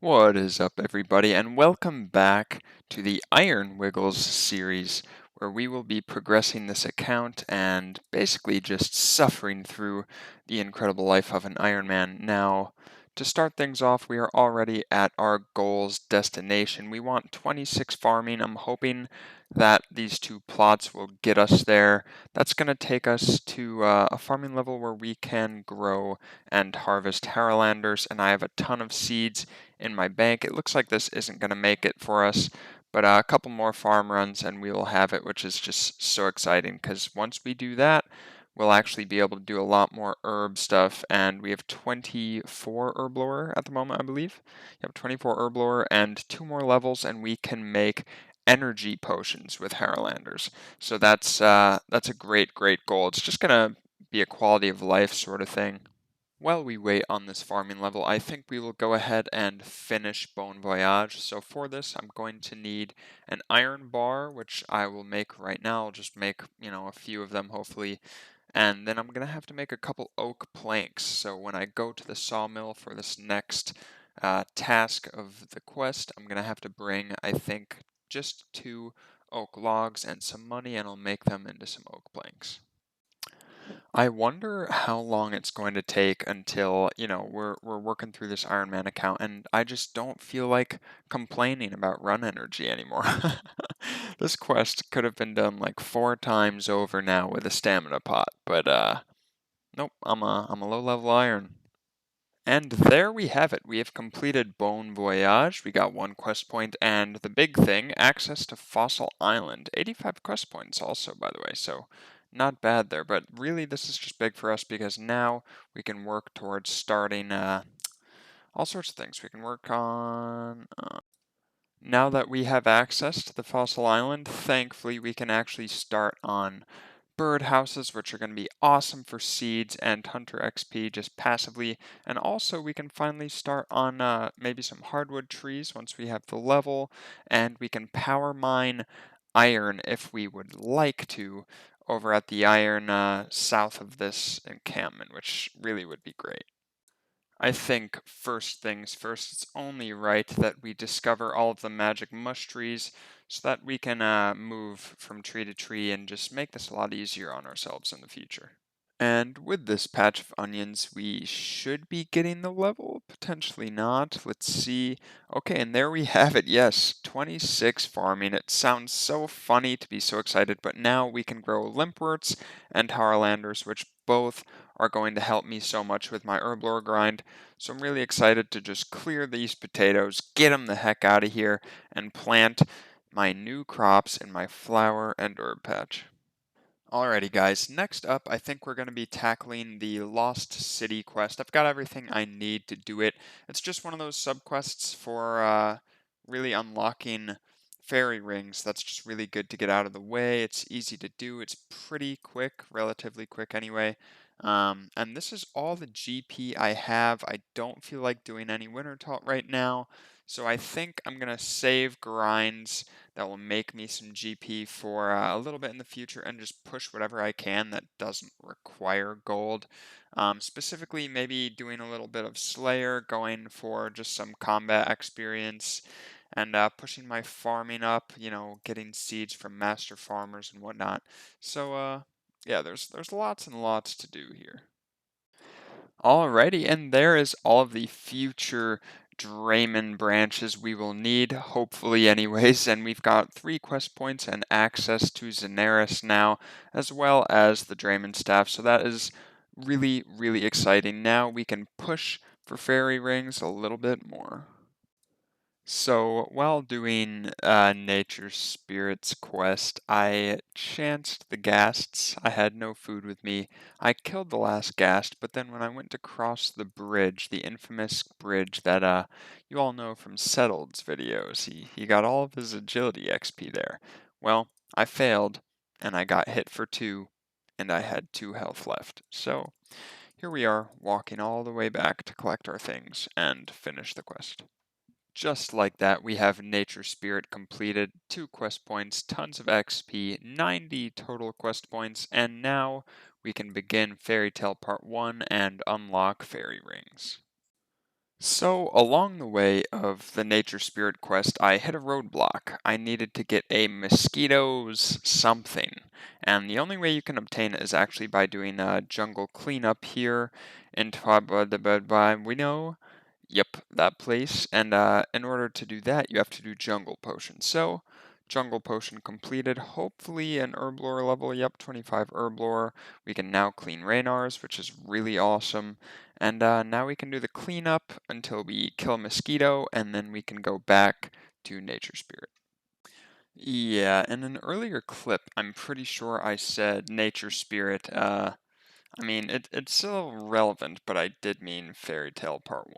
What is up, everybody, and welcome back to the Iron Wiggles series, where we will be progressing this account and basically just suffering through the incredible life of an Ironman. Now, to start things off, we are already at our goals destination. We want 26 farming. I'm hoping that these two plots will get us there. That's going to take us to a farming level where we can grow and harvest Harrowlanders, and I have a ton of seeds in my bank. It looks like this isn't going to make it for us, but a couple more farm runs and we will have it, which is just so exciting because once we do that, we'll actually be able to do a lot more herb stuff. And we have 24 herb lore at the moment, I believe. You have 24 herb lore and 2 more levels, and we can make energy potions with Harrowlanders. So that's a great goal. It's just gonna be a quality of life sort of thing. While we wait on this farming level, I think we will go ahead and finish Bon Voyage. So for this, I'm going to need an iron bar, which I will make right now. I'll just make, a few of them hopefully. And then I'm going to have to make a couple oak planks. So when I go to the sawmill for this next task of the quest, I'm going to have to bring, I think, just 2 oak logs and some money, and I'll make them into some oak planks. I wonder how long it's going to take until, we're working through this Ironman account, and I just don't feel like complaining about run energy anymore. This quest could have been done like 4 times over now with a stamina pot, but nope, I'm a low level iron. And there we have it. We have completed Bon Voyage. We got 1 quest point, and the big thing, access to Fossil Island. 85 quest points also, by the way, so not bad there. But really, this is just big for us because now we can work towards starting all sorts of things. We can work on now that we have access to the Fossil Island, thankfully we can actually start on bird houses, which are going to be awesome for seeds and hunter XP just passively. And also we can finally start on maybe some hardwood trees once we have the level, and we can power mine iron if we would like to over at the iron south of this encampment, which really would be great. I think first things first, it's only right that we discover all of the magic mush trees so that we can move from tree to tree and just make this a lot easier on ourselves in the future. And with this patch of onions, we should be getting the level, potentially not. Let's see. Okay, and there we have it. Yes, 26 farming. It sounds so funny to be so excited, but now we can grow limpworts and Harlanders, which both are going to help me so much with my herblore grind. So I'm really excited to just clear these potatoes, get them the heck out of here, and plant my new crops in my flower and herb patch. Alrighty, guys. Next up, I think we're going to be tackling the Lost City quest. I've got everything I need to do it. It's just one of those subquests for really unlocking fairy rings. That's just really good to get out of the way. It's easy to do. It's pretty quick, relatively quick anyway. And this is all the GP I have. I don't feel like doing any winter talk right now. So I think I'm going to save grinds that will make me some GP for a little bit in the future and just push whatever I can that doesn't require gold. Specifically, maybe doing a little bit of Slayer, going for just some combat experience, and pushing my farming up, getting seeds from master farmers and whatnot. So, yeah, there's lots and lots to do here. Alrighty, and there is all of the future Draymond branches we will need, hopefully anyways, and we've got 3 quest points and access to Xenaris now, as well as the Draymond staff, so that is really exciting. Now we can push for fairy rings a little bit more. So while doing Nature Spirits quest, I chanced the ghasts. I had no food with me. I killed the last ghast, but then when I went to cross the bridge, the infamous bridge that you all know from Settled's videos, he got all of his agility XP there. Well, I failed, and I got hit for 2, and I had 2 health left. So here we are, walking all the way back to collect our things and finish the quest. Just like that, we have Nature Spirit completed, 2 quest points, tons of XP, 90 total quest points, and now we can begin Fairy Tale Part 1 and unlock fairy rings. So, along the way of the Nature Spirit quest, I hit a roadblock. I needed to get a mosquitoes something. And the only way you can obtain it is actually by doing a jungle cleanup here in we know. Yep, that place. And in order to do that, you have to do jungle potion. So, jungle potion completed. Hopefully an herb lore level. Yep, 25 herb lore. We can now clean Raynars, which is really awesome. And now we can do the cleanup until we kill a mosquito, and then we can go back to Nature Spirit. Yeah, in an earlier clip, I'm pretty sure I said Nature Spirit. I mean, it's still relevant, but I did mean Fairy Tale Part 1.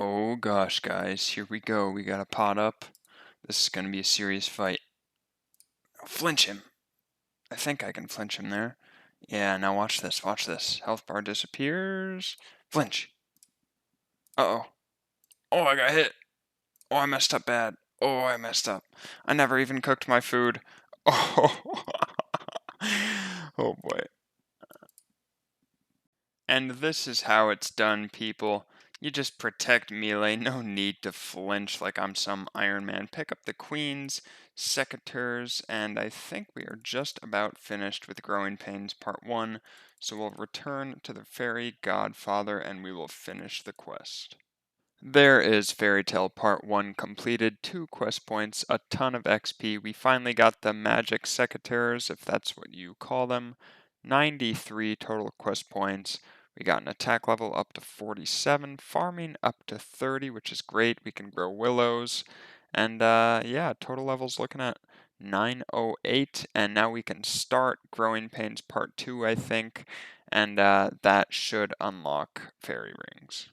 Oh gosh, guys, here we go. We got a pot up. This is gonna be a serious fight. Flinch him. I think I can flinch him there. Yeah, now watch this, watch this. Health bar disappears. Flinch. Uh-oh. Oh, I got hit. Oh, I messed up bad. Oh, I messed up. I never even cooked my food. Oh, oh boy. And this is how it's done, people. You just protect melee, no need to flinch like I'm some Iron Man. Pick up the queens, secateurs, and I think we are just about finished with Growing Pains Part 1, so we'll return to the Fairy Godfather and we will finish the quest. There is Fairy Tale Part 1 completed, 2 quest points, a ton of XP. We finally got the magic secateurs, if that's what you call them. 93 total quest points. We got an attack level up to 47, farming up to 30, which is great. We can grow willows. And yeah, total levels looking at 908. And now we can start Growing Pains Part 2, I think. And that should unlock fairy rings.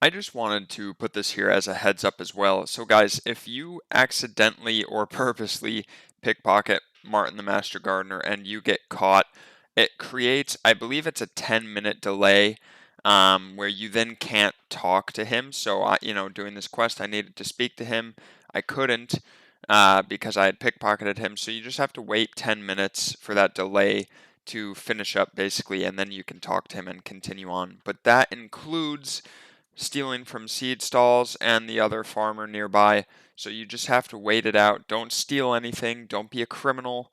I just wanted to put this here as a heads up as well. So guys, if you accidentally or purposely pickpocket Martin the Master Gardener and you get caught, it creates, I believe it's a 10-minute delay where you then can't talk to him. So doing this quest, I needed to speak to him. I couldn't because I had pickpocketed him. So you just have to wait 10 minutes for that delay to finish up basically, and then you can talk to him and continue on. But that includes stealing from seed stalls and the other farmer nearby. So you just have to wait it out. Don't steal anything. Don't be a criminal.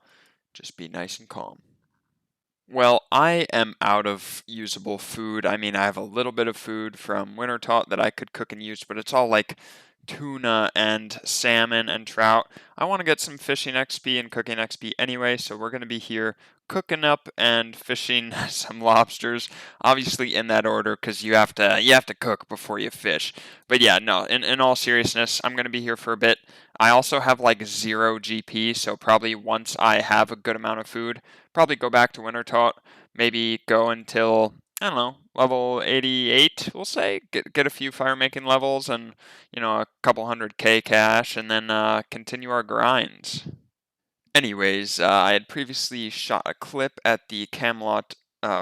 Just be nice and calm. Well, I am out of usable food. I mean, I have a little bit of food from Winter Tot that I could cook and use, but it's all like tuna and salmon and trout. I want to get some fishing XP and cooking XP anyway, so we're going to be here cooking up and fishing some lobsters, obviously in that order because you have to cook before you fish. But yeah, no, in all seriousness, I'm going to be here for a bit. I also have like 0 GP, so probably once I have a good amount of food, probably go back to Winter Tot, maybe go until, I don't know, level 88, we'll say, get a few fire making levels and, a couple hundred K cash, and then continue our grinds. Anyways, I had previously shot a clip at the Camelot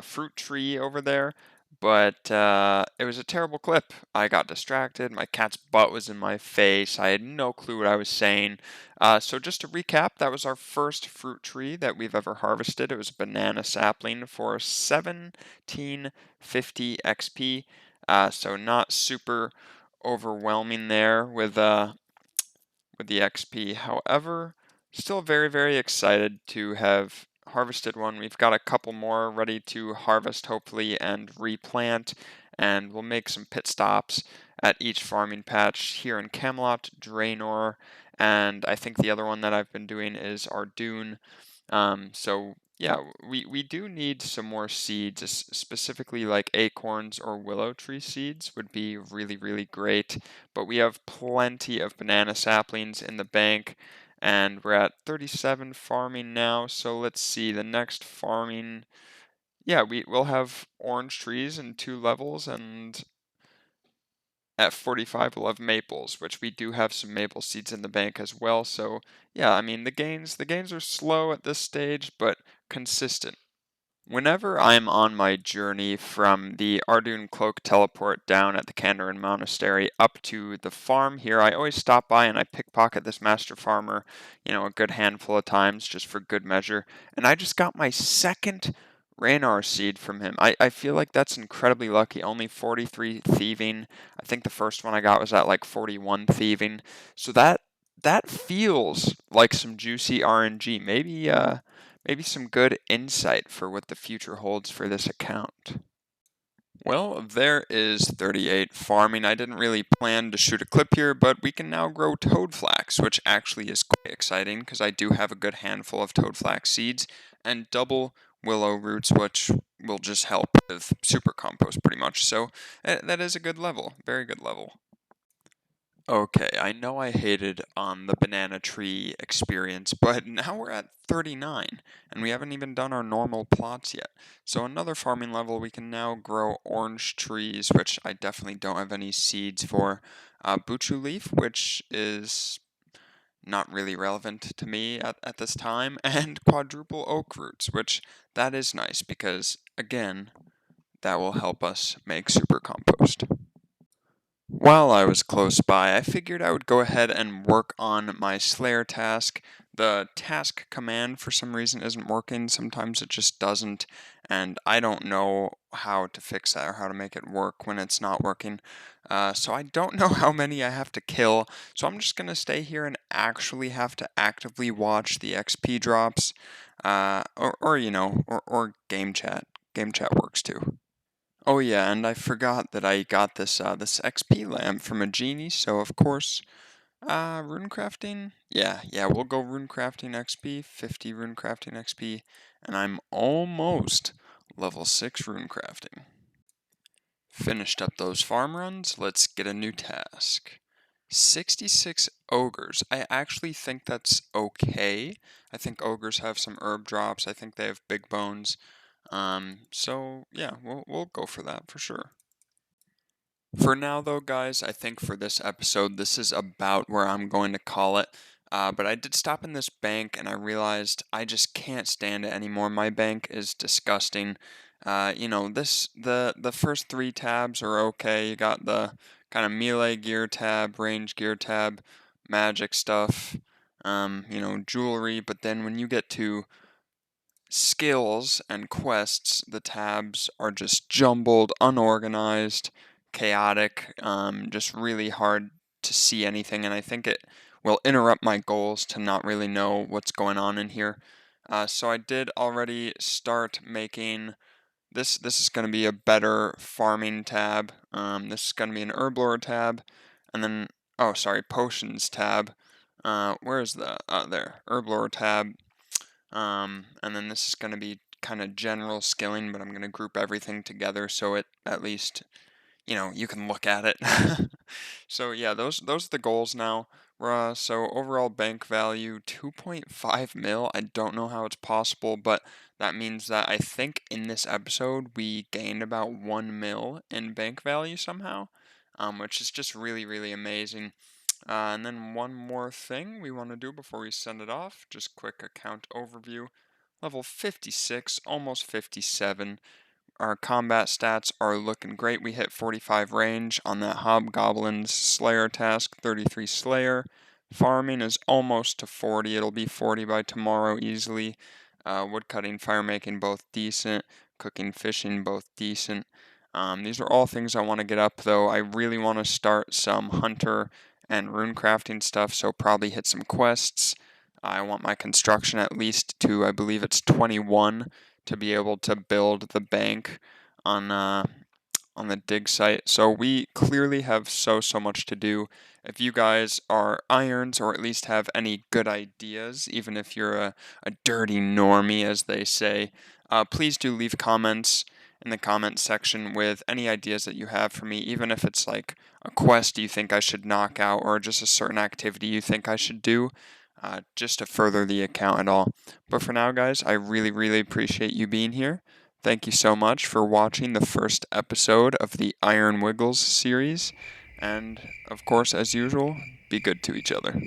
fruit tree over there, but it was a terrible clip. I got distracted, my cat's butt was in my face, I had no clue what I was saying. So just to recap, that was our first fruit tree that we've ever harvested. It was a banana sapling for 1750 XP, so not super overwhelming there with the XP. However, still very, very excited to have harvested one. We've got a couple more ready to harvest, hopefully, and replant, and we'll make some pit stops at each farming patch here in Camelot, Draenor, and I think the other one that I've been doing is Ardoon. So yeah, we do need some more seeds, specifically like acorns or willow tree seeds would be really, really great. But we have plenty of banana saplings in the bank, and we're at 37 farming now. So let's see, the next farming, yeah, we'll have orange trees in 2 levels, and at 45 we'll have maples, which we do have some maple seeds in the bank as well. So yeah, I mean the gains are slow at this stage, but consistent. Whenever I'm on my journey from the Ardoon Cloak teleport down at the Kandarin Monastery up to the farm here, I always stop by and I pickpocket this master farmer, a good handful of times just for good measure. And I just got my second Raynar seed from him. I feel like that's incredibly lucky. Only 43 thieving. I think the first one I got was at like 41 thieving. So that feels like some juicy RNG. Maybe some good insight for what the future holds for this account. Well, there is 38 farming. I didn't really plan to shoot a clip here, but we can now grow toad flax, which actually is quite exciting because I do have a good handful of toad flax seeds and double willow roots, which will just help with super compost pretty much. So that is a good level, very good level. Okay, I know I hated on the banana tree experience, but now we're at 39, and we haven't even done our normal plots yet. So another farming level, we can now grow orange trees, which I definitely don't have any seeds for. Buchu leaf, which is not really relevant to me at this time, and quadruple oak roots, which that is nice because, again, that will help us make super compost. While I was close by, I figured I would go ahead and work on my Slayer task. The task command for some reason isn't working, sometimes it just doesn't, and I don't know how to fix that or how to make it work when it's not working. So I don't know how many I have to kill, so I'm just going to stay here and actually have to actively watch the XP drops, or game chat. Game chat works too. Oh yeah, and I forgot that I got this XP lamp from a genie, so of course, rune crafting. Yeah, we'll go rune crafting XP, 50 rune crafting XP, and I'm almost level 6 rune crafting. Finished up those farm runs, let's get a new task. 66 ogres. I actually think that's okay. I think ogres have some herb drops. I think they have big bones. So yeah, we'll go for that for sure. For now, though, guys, I think for this episode, this is about where I'm going to call it. But I did stop in this bank and I realized I just can't stand it anymore. My bank is disgusting. The first three tabs are okay. You got the kind of melee gear tab, range gear tab, magic stuff, jewelry. But then when you get to skills and quests, the tabs are just jumbled, unorganized, chaotic, just really hard to see anything, and I think it will interrupt my goals to not really know what's going on in here. So I did already start making this. This is going to be a better farming tab. This is going to be an herb lore tab, and then potions tab. Where is the there herb lore tab? And then this is going to be kind of general skilling, but I'm going to group everything together so it at least, you can look at it. So yeah, those are the goals now. So overall bank value 2.5 mil. I don't know how it's possible, but that means that I think in this episode we gained about 1 mil in bank value somehow, which is just really, really amazing. And then one more thing we want to do before we send it off, just quick account overview. Level 56, almost 57. Our combat stats are looking great. We hit 45 range on that Hobgoblin's Slayer task, 33 Slayer. Farming is almost to 40. It'll be 40 by tomorrow easily. Woodcutting, firemaking, both decent. Cooking, fishing, both decent. These are all things I want to get up, though. I really want to start some hunter and rune crafting stuff, so probably hit some quests. I want my construction at least to, I believe it's 21 to be able to build the bank on on the dig site. So we clearly have so much to do. If you guys are irons or at least have any good ideas, even if you're a dirty normie, as they say, please do leave comments in the comment section with any ideas that you have for me, even if it's like a quest you think I should knock out or just a certain activity you think I should do, just to further the account at all. But for now, guys, I really, really appreciate you being here. Thank you so much for watching the first episode of the Iron Wiggles series. And, of course, as usual, be good to each other.